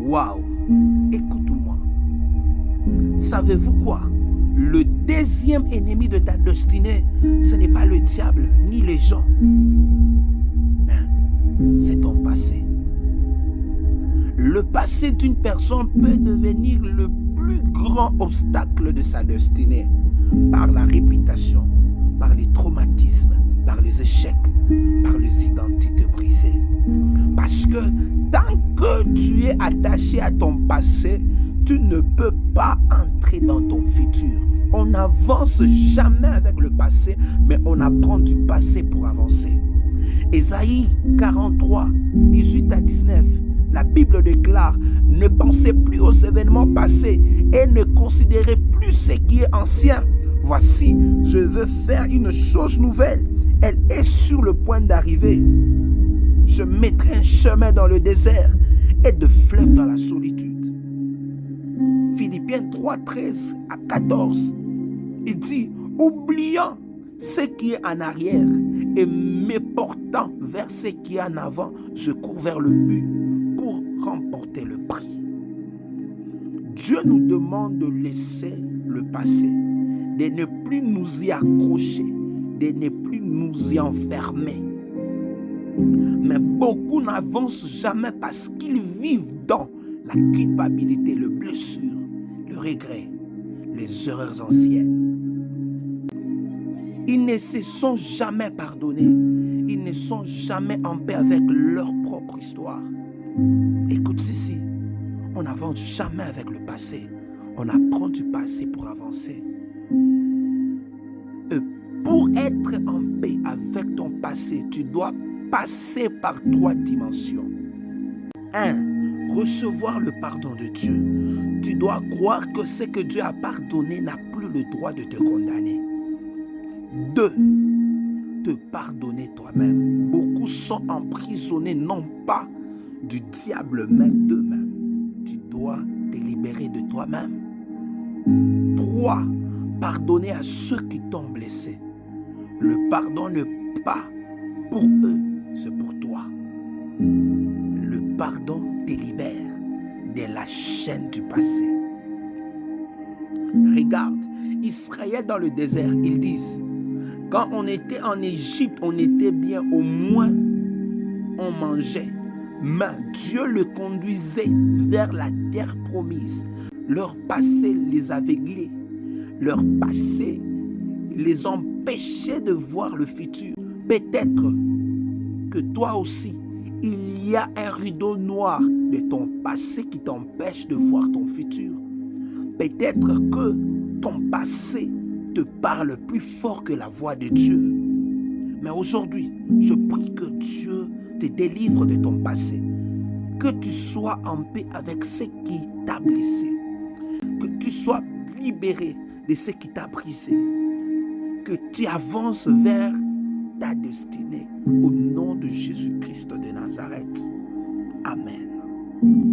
Waouh! Écoute-moi. Savez-vous quoi? Le deuxième ennemi de ta destinée, ce n'est pas le diable ni les gens, mais c'est ton passé. Le passé d'une personne peut devenir le plus grand obstacle de sa destinée par la réputation, par les traumatismes, par les échecs, par les identités brisées. Parce que tant que tu es attaché à ton passé, tu ne peux pas entrer dans ton futur. On n'avance jamais avec le passé, mais on apprend du passé pour avancer. Ésaïe 43, 18 à 19, la Bible déclare: ne pensez plus aux événements passés et ne considérez plus ce qui est ancien. Voici, je veux faire une chose nouvelle. Elle est sur le point d'arriver. Je mettrai un chemin dans le désert et de fleuves dans la solitude. Philippiens 3, 13 à 14. Il dit: oubliant ce qui est en arrière et me portant vers ce qui est en avant, je cours vers le but pour remporter le prix. Dieu nous demande de laisser le passé, de ne plus nous y accrocher, de ne plus nous y enfermer. Mais beaucoup n'avancent jamais parce qu'ils vivent dans la culpabilité, les blessures, le regret, les erreurs anciennes. Ils ne se sont jamais pardonnés. Ils ne sont jamais en paix avec leur propre histoire. Écoute ceci, on n'avance jamais avec le passé. On apprend du passé pour avancer. Et pour être en paix avec ton passé, tu dois passer par 3 dimensions. 1. Recevoir le pardon de Dieu. Tu dois croire que ce que Dieu a pardonné n'a plus le droit de te condamner. 2. Te pardonner toi-même. Beaucoup sont emprisonnés non pas du diable mais d'eux-mêmes. Tu dois te libérer de toi-même. 3. Pardonner à ceux qui t'ont blessé. Le pardon n'est pas pour eux, c'est pour toi. Le pardon te libère de la chaîne du passé. Regarde, Israël dans le désert, ils disent: quand on était en Égypte, on était bien, au moins on mangeait. Mais Dieu le conduisait vers la terre promise. Leur passé les aveuglait. Leur passé les empêchait de voir le futur. Peut-être que toi aussi, il y a un rideau noir de ton passé qui t'empêche de voir ton futur. Peut-être que ton passé te parle plus fort que la voix de Dieu. Mais aujourd'hui, je prie que Dieu te délivre de ton passé. Que tu sois en paix avec ce qui t'a blessé. Que tu sois libéré de ce qui t'a brisé. Que tu avances vers ta destinée. Au nom de Jésus-Christ de Nazareth. Amen.